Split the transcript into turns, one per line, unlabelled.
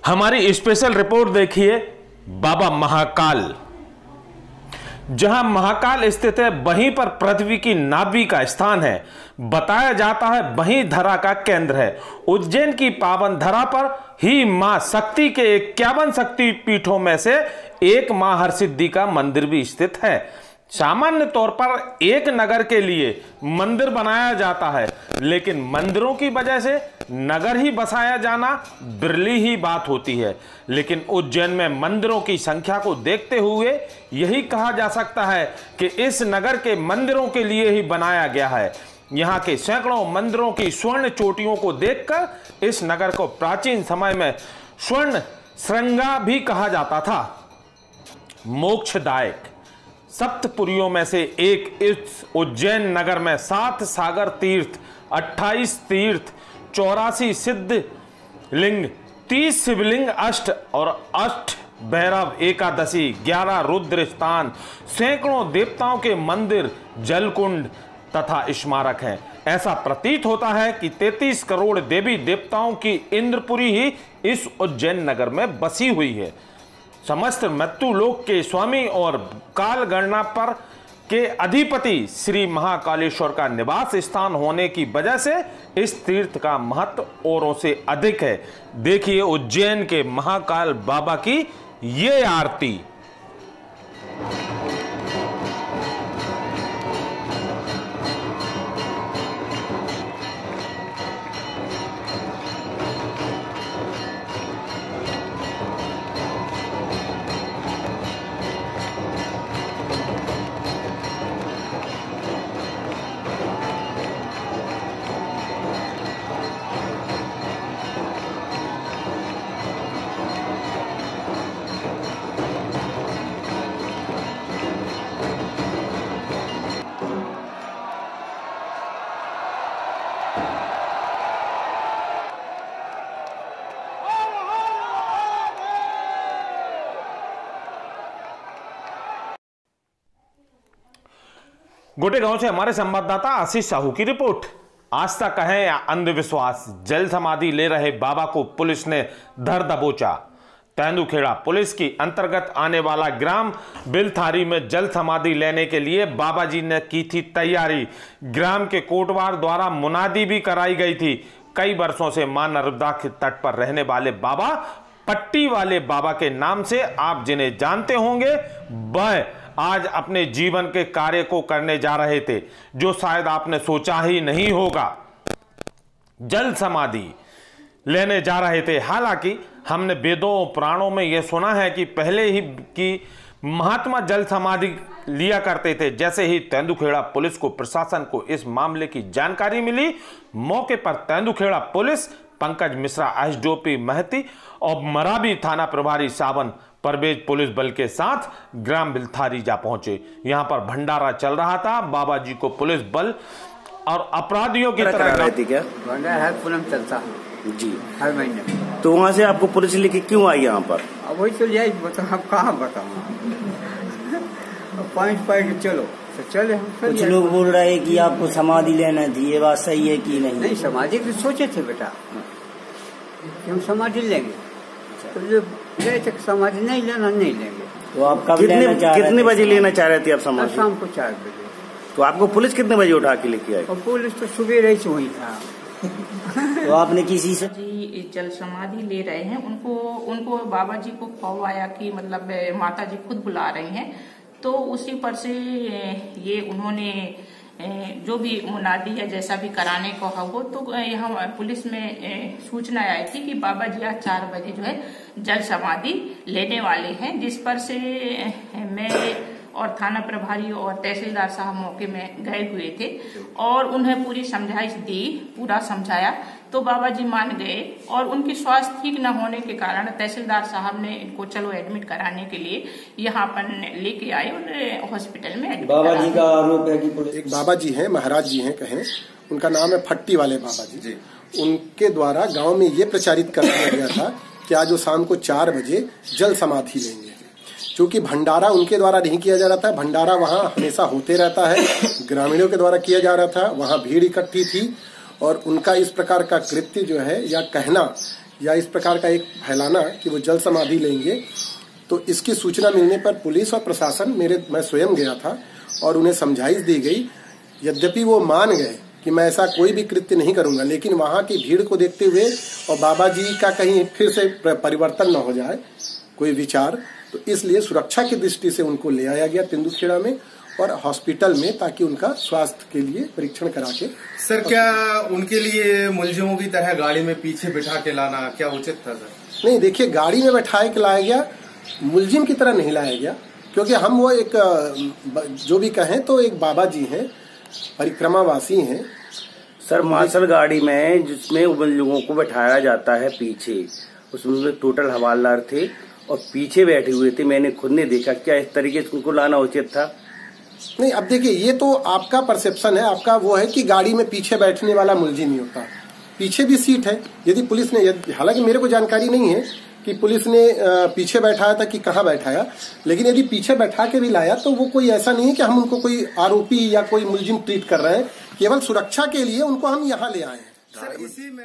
हमारी special report देखिए बाबा महाकाल। जहां महाकाल स्थित है वहीं पर पृथ्वी की नाभि का स्थान है। बताया जाता है वहीं धरा का केंद्र है। उज्जैन की पावन धरा पर ही मां शक्ति के 51 शक्ति पीठों में से एक मां हरसिद्धि का मंदिर भी स्थित है। सामान्य तौर पर एक नगर के लिए मंदिर बनाया जाता है, लेकिन मंदिरों की वजह से नगर ही बसाया जाना बिरली ही बात होती है। लेकिन उज्जैन में मंदिरों की संख्या को देखते हुए यही कहा जा सकता है कि इस नगर के मंदिरों के लिए ही बनाया गया है। यहाँ के सैकड़ों मंदिरों की स्वर्ण चोटियों को देखकर इस नगर को प्राचीन समय में स्वर्ण श्रृंगा भी कहा जाता था। मोक्षदायक सप्तपुरियों में से एक इस उज्जैन नगर में 7 सागर तीर्थ, 28 तीर्थ, 84 सिद्ध लिंग, 30 शिवलिंग, अष्ट भैरव एकादशी, 11 रुद्र स्थान, सैकड़ों देवताओं के मंदिर, जलकुंड तथा स्मारक हैं। ऐसा प्रतीत होता है कि 33 करोड़ देवी देवताओं की इंद्रपुरी ही इस उज्जैन नगर में बसी हुई है। समस्त मृत्यु लोक के स्वामी और काल गणना पर के अधिपति श्री महाकालेश्वर का निवास स्थान होने की वजह से इस तीर्थ का महत्व औरों से अधिक है। देखिए उज्जैन के महाकाल बाबा की ये आरती। गोटे गांव से हमारे संवाददाता आशीष साहू की रिपोर्ट। आस्था कहें या अंधविश्वास, जल समाधि ले रहे बाबा को पुलिस ने धर दबोचा। तेंदुखेड़ा पुलिस की अंतर्गत आने वाला ग्राम बिलथारी में जल समाधि लेने के लिए बाबा जी ने की थी तैयारी। ग्राम के कोटवार द्वारा मुनादी भी कराई गई थी। कई वर्षों से मां नर्मदा के तट पर रहने वाले बाबा, पट्टी वाले बाबा के नाम से आप जिन्हें जानते होंगे, वह आज अपने जीवन के कार्य को करने जा रहे थे जो शायद आपने सोचा ही नहीं होगा। जल समाधि लेने जा रहे थे। हालांकि हमने वेदों पुराणों में यह सुना है कि पहले ही कि महात्मा जल समाधि लिया करते थे। जैसे ही तेंदुखेड़ा पुलिस को प्रशासन को इस मामले की जानकारी मिली, मौके पर तेंदुखेड़ा पुलिस, पंकज मिश्रा एसडीओपी महती और मराबी थाना प्रभारी सावन परवेज पुलिस बल के साथ ग्राम बिलथारी जा पहुंचे। यहां पर भंडारा चल रहा था। बाबा जी को पुलिस बल और अपराधियों की तरह
रहती क्या
भंडारा पूनम चलता
जी
हर महीने।
तो वहाँ से आपको पुलिस लेके क्यों आई यहाँ पर?
अब वही तो यही बताओ, कहाँ बताऊँ। पॉइंट चलो तो चले हम।
कुछ लोग बोल रहे हैं कि आपको समाधि लेना थी, ये बात सही है कि नहीं?
नहीं, समाधि की सोचे थे बेटा कि हम समाधि लेंगे, तो जो गए थे समाधि नहीं लेना, नहीं लेंगे।
तो आप कब लेना चाह रहे थे?
कितने बजे लेना चाह रहे थे आप समाधि?
शाम को 4 बजे।
तो आपको पुलिस कितने बजे उठा के लेके आई?
और पुलिस तो सुबह रही से वही था।
तो आपने किसी से
जी जल समाधि ले रहे हैं, उनको बाबा जी को कॉल आया कि मतलब माता जी खुद बुला रही हैं, तो उसी पर से ये उन्होंने जो भी मुनादी या जैसा भी कराने को हो, तो यहाँ पुलिस में सूचना आई थी कि बाबा जी आज 4 बजे जो है जल समाधि लेने वाले हैं। जिस पर से मैं और थाना प्रभारी और तहसीलदार साहब मौके में गए हुए थे और उन्हें पूरी समझाइश दी, पूरा समझाया, तो बाबा जी मान गए। और उनकी स्वास्थ्य ठीक न होने के कारण तहसीलदार साहब ने इनको चलो एडमिट कराने के लिए यहाँ पर लेके आए और हॉस्पिटल में एडमिट।
बाबा जी का आरोप है कि पुलिस
एक बाबा जी हैं, महाराज जी हैं कहें, उनका नाम है फट्टी वाले बाबा जी। उनके द्वारा गांव में ये प्रचारित कर दिया गया था कि आज वो शाम को 4 बजे जल समाधि लेंगे। क्योंकि भंडारा उनके द्वारा नहीं किया जा रहा था, भंडारा वहाँ हमेशा होते रहता है, ग्रामीणों के द्वारा किया जा रहा था, वहाँ भीड़ इकट्ठी थी और उनका इस प्रकार का कृत्य जो है या कहना या इस प्रकार का एक फैलाना कि वो जल समाधि लेंगे, तो इसकी सूचना मिलने पर पुलिस और प्रशासन मैं स्वयं गया था और उन्हें समझाइश दी गई। यद्यपि वो मान गए कि मैं ऐसा कोई भी कृत्य नहीं करूंगा, लेकिन वहां की भीड़ को देखते हुए और बाबा जी का कहीं फिर से परिवर्तन न हो जाए कोई विचार, तो इसलिए सुरक्षा की दृष्टि से उनको ले आया गया तेंदुखेड़ा में और हॉस्पिटल में, ताकि उनका स्वास्थ्य के लिए परीक्षण करा के।
सर, क्या उनके लिए मुलजिमों की तरह गाड़ी में पीछे बिठा के लाना क्या उचित था सर?
नहीं, देखिए, गाड़ी में बैठाए के लाया गया, मुलजिम की तरह नहीं लाया गया, क्योंकि हम वो एक जो भी कहें तो एक बाबा जी हैं, परिक्रमावासी हैं।
सर, मार्शल गाड़ी में जिसमें उन लोगों को बैठाया जाता है पीछे, उसमें टोटल हवालदार थे और पीछे बैठे हुए थे, मैंने खुद ने देखा। क्या इस तरीके से उनको लाना उचित था?
नहीं, अब देखिए, ये तो आपका परसेप्शन है, आपका वो है कि गाड़ी में पीछे बैठने वाला मुलजिम ही होता है, पीछे भी सीट है। यदि पुलिस ने, हालांकि मेरे को जानकारी नहीं है कि पुलिस ने पीछे बैठाया था कि कहाँ बैठाया, लेकिन यदि पीछे बैठा के भी लाया तो वो कोई ऐसा नहीं है कि हम उनको कोई आरोपी या कोई मुलजिम ट्रीट कर रहे हैं, केवल सुरक्षा के लिए उनको हम यहाँ ले आए हैं।
सर, इसी में